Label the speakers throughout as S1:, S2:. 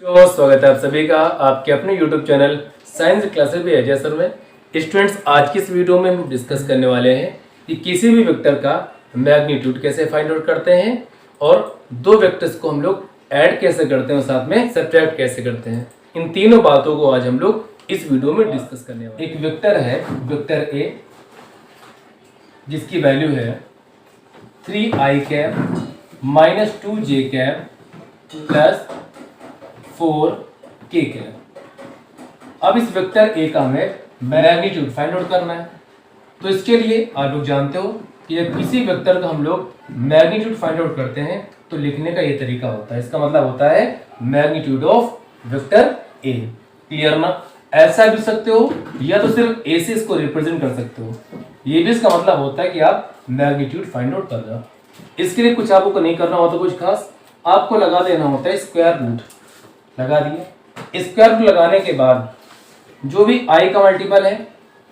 S1: तो स्वागत है आप सभी का आपके अपने YouTube चैनल साइंस क्लासेस भी अजय सर में। स्टूडेंट्स, आज की इस वीडियो में हम डिस्कस करने वाले हैं कि किसी भी वेक्टर का मैग्नीट्यूड कैसे फाइंड आउट करते हैं और दो वेक्टर्स को हम लोग ऐड कैसे करते हैं और साथ में सब्ट्रैक्ट कैसे करते हैं। इन तीनों बातों को आज हम लोग इस वीडियो में डिस्कस करने वाले हैं। एक वेक्टर है वेक्टर ए, जिसकी वैल्यू है 3i cap minus 2j cap plus 4k cap. अब इस वेक्टर ए का हमें मैग्नीट्यूड फाइंड आउट करना है। तो इसके लिए आप लोग जानते हो कि जब किसी वेक्टर का हम लोग मैग्नीट्यूड फाइंड आउट करते हैं तो लिखने का ये तरीका होता है। इसका मतलब होता है magnitude of vector A. Clear ना? ऐसा भी सकते हो या तो सिर्फ ए से इसको रिप्रेजेंट कर सकते हो। ये भी इसका मतलब होता है कि आप मैग्नीट्यूड फाइंड आउट कर रहे हो। इसके लिए कुछ आपको नहीं करना होता, कुछ खास आपको लगा देना होता है स्क्वायर रूट। लगा दिए। स्क्वायर रूट लगाने के बाद जो भी i का मल्टीपल है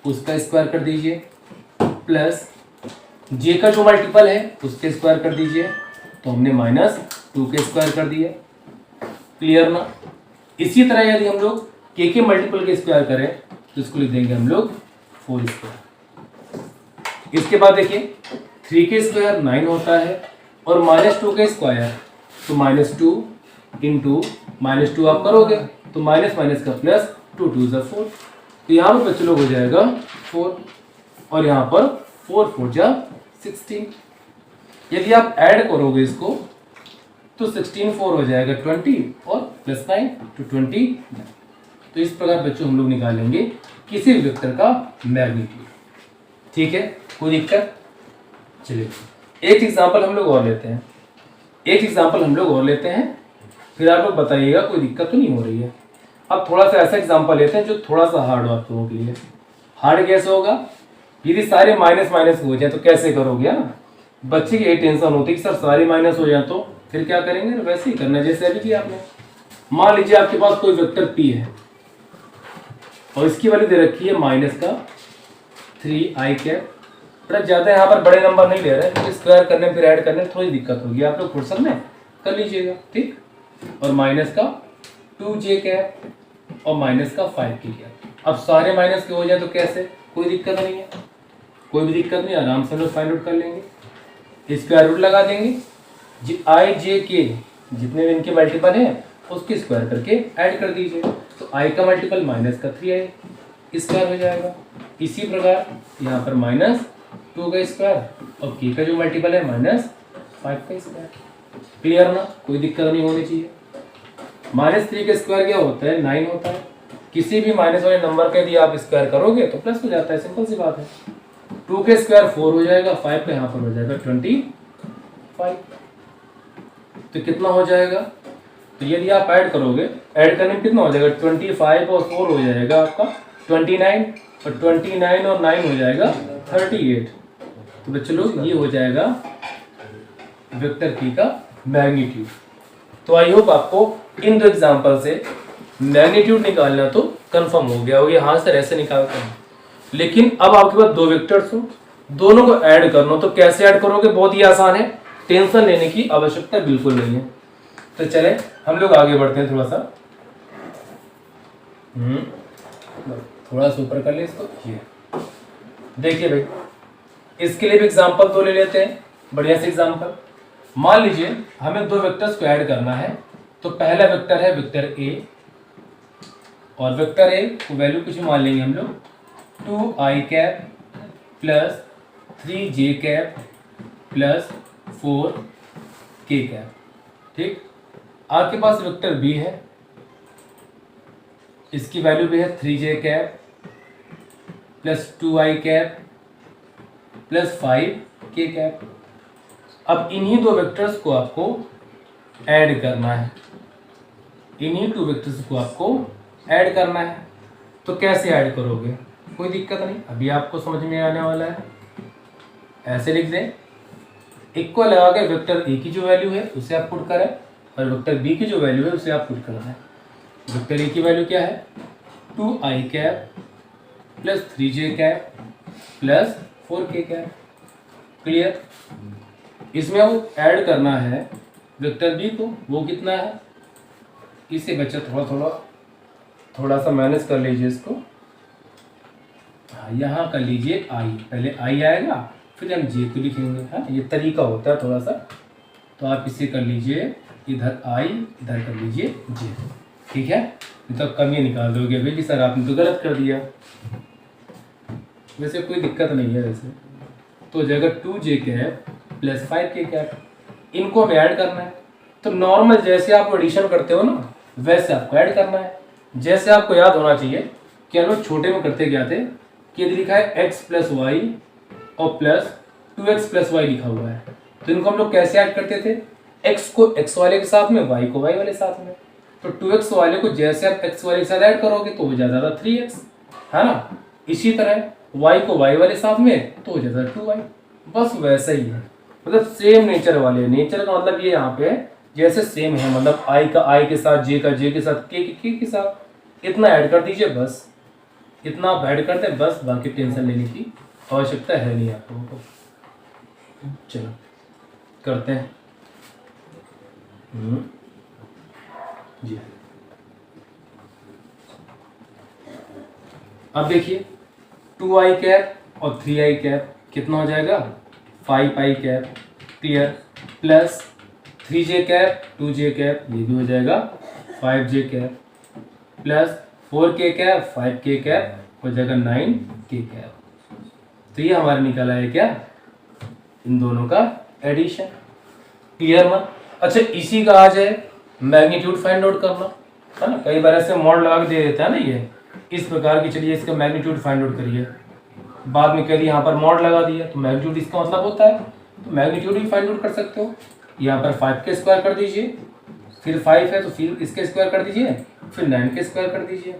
S1: उसका स्क्वायर कर दीजिए, प्लस j का जो मल्टीपल है उसके स्क्वायर कर दीजिए। तो हमने -2 के स्क्वायर कर दिए। क्लियर ना? इसी तरह यदि हम लोग k के मल्टीपल के स्क्वायर करें तो इसको लिख देंगे हम लोग 4 स्क्वायर। इसके बाद देखिए 3 के स्क्वायर 9 होता है और -2 के स्क्वायर तो -2 इंटू -2 आप करोगे तो माइनस माइनस का प्लस 2 2 जा 4। तो यहाँ पर बच्चे लोग हो जाएगा 4 और यहाँ पर 4 4 जा 16। यदि आप ऐड करोगे इसको तो 16 4 हो जाएगा 20 और प्लस 9 तो 29। तो इस प्रकार बच्चों हम लोग निकालेंगे किसी भी वेक्टर का मैग्नीट्यूड। ठीक है, कोई दिक्कत? चलिए एक एग्जांपल हम लोग और लेते हैं, फिर आप लोग बताइएगा कोई दिक्कत तो नहीं हो रही है। अब थोड़ा सा ऐसा एग्जांपल लेते हैं जो थोड़ा सा हार्ड हो आप लोगों के लिए। हार्ड कैसे होगा? यदि सारे माइनस माइनस हो जाए तो कैसे करोगे ना? बच्चे की ये टेंशन होती है कि सर सारे माइनस हो जाए तो फिर क्या करेंगे? वैसे ही करना जैसे अभी किया आपने। मान लीजिए आपके पास कोई वेक्टर p है और इसकी वैल्यू दे रखी है माइनस का 3i कैप। ज्यादा यहाँ पर बड़े नंबर नहीं ले रहे हैं, स्क्वायर करने फिर ऐड करने में थोड़ी दिक्कत होगी। आप लोग फुर्सत में कर लीजिएगा, ठीक। और माइनस का 2j कैप और माइनस का 5k कैप। अब सारे माइनस के हो जाए तो कैसे? कोई दिक्कत नहीं है, कोई भी दिक्कत नहीं, आराम से हम लोग फाइंड आउट कर लेंगे। स्क्वायर रूट लगा देंगे, i j k जितने भी इनके मल्टीपल है उसके स्क्वायर करके ऐड कर दीजिए। तो i का मल्टीपल माइनस का 3i स्क्वायर हो जाएगा। इसी प्रकार यहाँ पर -2 का स्क्वायर और k का जो मल्टीपल है -5 का स्क्वायर। क्लियर ना? कोई दिक्कत नहीं होनी चाहिए। -3 का स्क्वायर क्या होता है? 9 होता है। किसी भी माइनस वाले नंबर का यदि आप स्क्वायर करोगे तो प्लस हो जाता है, सिंपल सी बात है। 2 के स्क्वायर 4 हो जाएगा, 5 का यहाँ पर हो जाएगा 25। तो कितना हो जाएगा? तो यदि आप ऐड करोगे, ऐड करने में कितना हो जाएगा? 25 और 4 हो जाएगा आपका 29 और 29 और 9 हो जाएगा 38। तो बच्चों लोग ये हो जाएगा वेक्टर p का मैग्नीट्यूड। तो आई होप आपको इन दो एग्जांपल से मैग्नीट्यूड निकालना तो कंफर्म हो गया होगा। हाँ सर ऐसे निकालते हैं, लेकिन अब आपके पास दो वेक्टर्स हो, दोनों को ऐड करना तो कैसे ऐड करोगे? बहुत ही आसान है, टेंशन लेने की आवश्यकता बिल्कुल नहीं है। तो चले हम लोग आगे बढ़ते हैं थोड़ा सा। थोड़ा सा ऊपर कर ले इसको। ये देखिए भाई, इसके लिए भी एग्जांपल दो ले लेते हैं, बढ़िया से एग्जांपल। मान लीजिए हमें दो वेक्टर्स को ऐड करना है। तो पहला वेक्टर है वेक्टर a और वेक्टर a को वैल्यू कुछ मान लेंगे हम लोग 2i cap plus 3j cap plus 4k cap. ठीक। आपके पास वेक्टर b है, इसकी वैल्यू भी है 3j cap plus 2i cap plus 5k cap. अब इन्हीं दो वेक्टर्स को आपको ऐड करना है, इन्हीं दो वेक्टर्स को आपको ऐड करना है। तो कैसे ऐड करोगे? कोई दिक्कत नहीं, अभी आपको समझ में आने वाला है। ऐसे लिख दें, इक्वल लगा के वेक्टर ए की जो वैल्यू है उसे आप पुट करें और वेक्टर बी की जो वैल्यू है उसे आप पुट करना है। वेक्टर ए की वैल्यू क्या है? 2i cap plus 3j cap plus 4k cap. Clear? इसमें वो ऐड करना है वेक्टर बी को, वो कितना है? इसे बच्चा थोड़ा सा माइनस कर लीजिए इसको। हाँ, यहाँ कर लीजिए आई, पहले आई आएगा फिर हम जे को लिखेंगे। हाँ, ये तरीका होता है थोड़ा सा। तो आप इसे कर लीजिए, इधर आई इधर कर लीजिए जे, ठीक है। नहीं तो कमी निकाल दोगे अभी कि सर आपने तो गलत कर दिया। वैसे कोई दिक्कत नहीं है वैसे तो। जगह 2j cap plus 5k cap, इनको हमें ऐड करना है। तो नॉर्मल जैसे आप एडिशन करते हो ना, वैसे आपको ऐड करना है। जैसे आपको याद होना चाहिए कि हम लोग छोटे में करते क्या थे कि यदि लिखा है x प्लस वाई और प्लस 2x प्लस वाई लिखा हुआ है, तो इनको हम लोग कैसे ऐड करते थे, x को x वाले के साथ में, y को y वाले साथ में। तो 2x वाले को जैसे आप x वाले के साथ ऐड करोगे तो हो जाता था 3x, है ना। इसी तरह y को y वाले साथ में तो हो जाता था 2y। बस वैसा ही है, मतलब सेम नेचर वाले। नेचर का मतलब ये यहाँ पे जैसे सेम है, मतलब i का i के साथ, j का j के साथ, k के साथ, इतना ऐड कर दीजिए बस। इतना आप ऐड करते हैं बस, बाकी टेंशन लेने की आवश्यकता है नहीं आप लोगों को। चलो करते हैं जी। अब देखिए 2i कैप और 3i कैप कितना हो जाएगा, 5i cap, clear, plus 3j cap 2j cap, ये भी हो जाएगा 5j cap, plus 4k cap 5k cap, हो जाएगा 9k कैप। तो ये हमारा निकला है क्या, इन दोनों का एडिशन। क्लियर मन। अच्छा, इसी का आज है मैग्नीट्यूड फाइंड आउट करना, है ना। कई बार ऐसे मॉड लगा के दे देता है ना ये इस प्रकार की। चलिए इसका मैग्नीट्यूड फाइंड आउट करिए। बाद में कह दिया यहाँ पर मॉड लगा दिया, तो मैग्नीट्यूड इसका मतलब होता है, तो मैग्नीट्यूड भी फाइंड आउट कर सकते हो। यहाँ पर 5 के स्क्वायर कर दीजिए, फिर 5 है तो फिर इसके स्क्वायर कर दीजिए, फिर 9 के स्क्वायर कर दीजिए,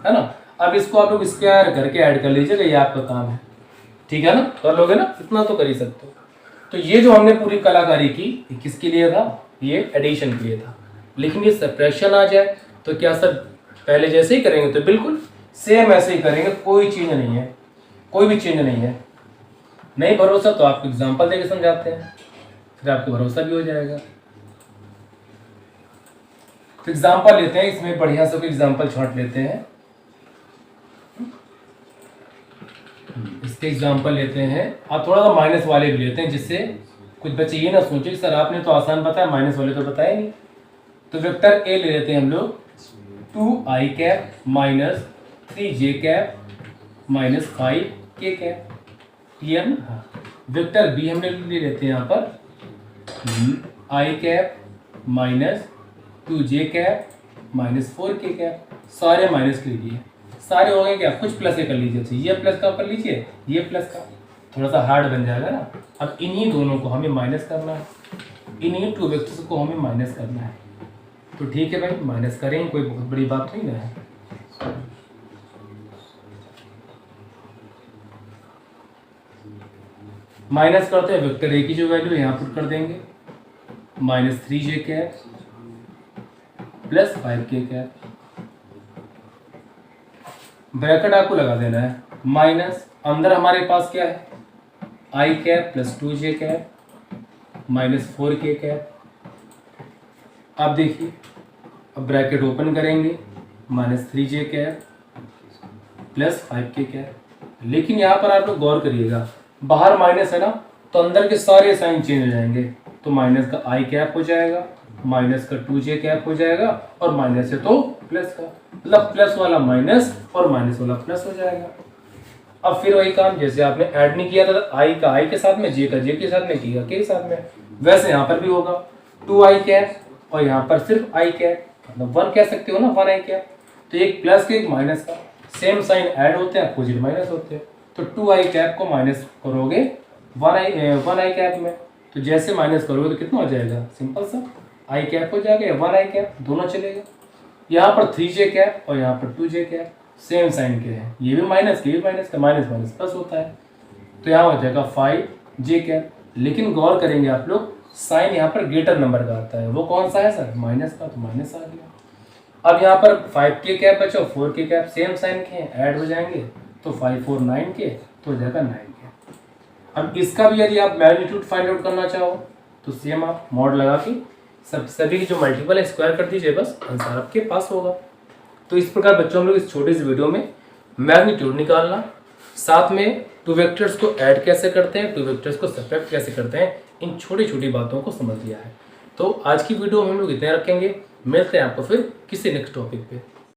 S1: है ना। अब इसको आप लोग स्क्वायर करके ऐड कर लीजिएगा, ये आपका काम है, ठीक है ना। कर लोगे ना, इतना तो कर ही सकते हो। तो ये जो हमने पूरी कलाकारी की, ये किसके लिए था, ये एडिशन के लिए था। लेकिन ये सब्ट्रैक्शन आ जाए तो क्या सर पहले जैसे ही करेंगे, तो बिल्कुल सेम ऐसे ही करेंगे, कोई चेंज नहीं है, कोई भी चेंज नहीं है। नहीं भरोसा तो आपको एग्जांपल देके समझाते हैं, फिर आपको भरोसा भी हो जाएगा। तो एग्जांपल लेते हैं, इसमें बढ़िया से कोई एग्जांपल छांट लेते हैं। इसके एग्जांपल लेते हैं, आप थोड़ा सा माइनस वाले भी लेते हैं, जिससे कुछ बच्चे ये ना सोचे कि सर आपने तो आसान बताया, माइनस वाले तो बताया नहीं। तो वेक्टर ए ले लेते हैं हम लोग, 2i cap minus 3j cap minus 5k cap, clear ना। हाँ, वेक्टर बी हमने ले लेते हैं यहाँ पर, i cap minus 2j cap minus 4k cap, सारे माइनस कर लीजिए। सारे हो गए क्या, कुछ प्लस कर लीजिए। अच्छा, ये प्लस का कर लीजिए, ये प्लस का, थोड़ा सा हार्ड बन जाएगा ना। अब इन्हीं दोनों को हमें माइनस करना है, इन्हीं 2 वेक्टर्स को हमें माइनस करना है। तो ठीक है भाई, माइनस करेंगे, कोई बहुत बड़ी बात नहीं ना है। माइनस करते हैं, वेक्टर ए की जो वैल्यू यहाँ पुट कर देंगे, minus 3j cap plus 5k cap, bracket आपको लगा देना है, माइनस अंदर हमारे पास क्या है, i cap plus 2j cap minus 4k cap. अब देखिए, अब ब्रैकेट ओपन करेंगे, minus 3j cap plus 5k cap. लेकिन यहाँ पर आप लोग गौर करिएगा, बाहर माइनस है ना, तो अंदर के सारे साइन चेंज हो जाएंगे। तो माइनस का i कैप हो जाएगा, माइनस का 2j कैप हो जाएगा, और माइनस है तो प्लस का, मतलब प्लस वाला माइनस और माइनस वाला प्लस हो जाएगा। अब फिर वही काम, जैसे आपने ऐड नहीं किया था i का i के साथ में, j का j के साथ में, k का k के साथ में, वैसे यहाँ पर भी होगा 2i कैप और यहाँ पर सिर्फ i कैप, मतलब 1 कह सकते हो ना, 1i कैप। तो एक प्लस के एक माइनस का सेम साइन ऐड होते हैं, अपोजिट माइनस होते हैं। तो 2i कैप को माइनस करोगे 1i कैप में, तो जैसे माइनस करोगे तो कितना हो जाएगा, सिंपल सा i कैप हो जाएगा या 1i कैप, दोनों चलेगा। यहाँ पर 3j कैप और यहाँ पर 2j कैप सेम साइन के हैं, ये भी माइनस के भी माइनस का, माइनस माइनस प्लस होता है। तो यहाँ हो जाएगा 5j कैप। लेकिन गौर करेंगे आप लोग, साइन यहाँ पर ग्रेटर नंबर का आता है, वो कौन सा है सर, माइनस का, तो माइनस आ गया। अब यहाँ पर 5k कैप बचा और 4k कैप सेम साइन के हैं, ऐड हो जाएंगे, तो 5 4 9k, तो हो जाएगा 9k। अब इसका भी यदि आप मैग्नीट्यूड फाइंड आउट करना चाहो तो सेम आप मॉड लगा के सभी की जो मल्टीपल है स्क्वायर कर दीजिए, बस आंसर आपके पास होगा। तो इस प्रकार बच्चों हम लोग इस छोटी सी वीडियो में मैग्नीट्यूड निकालना, साथ में टू वेक्टर्स को ऐड कैसे करते हैं, टू वेक्टर्स को सब्ट्रैक्ट कैसे करते हैं, इन छोटी छोटी बातों को समझ लिया है। तो आज की वीडियो हम लोग इतने रखेंगे, मिलते हैं आपको फिर किसी नेक्स्ट टॉपिक पे।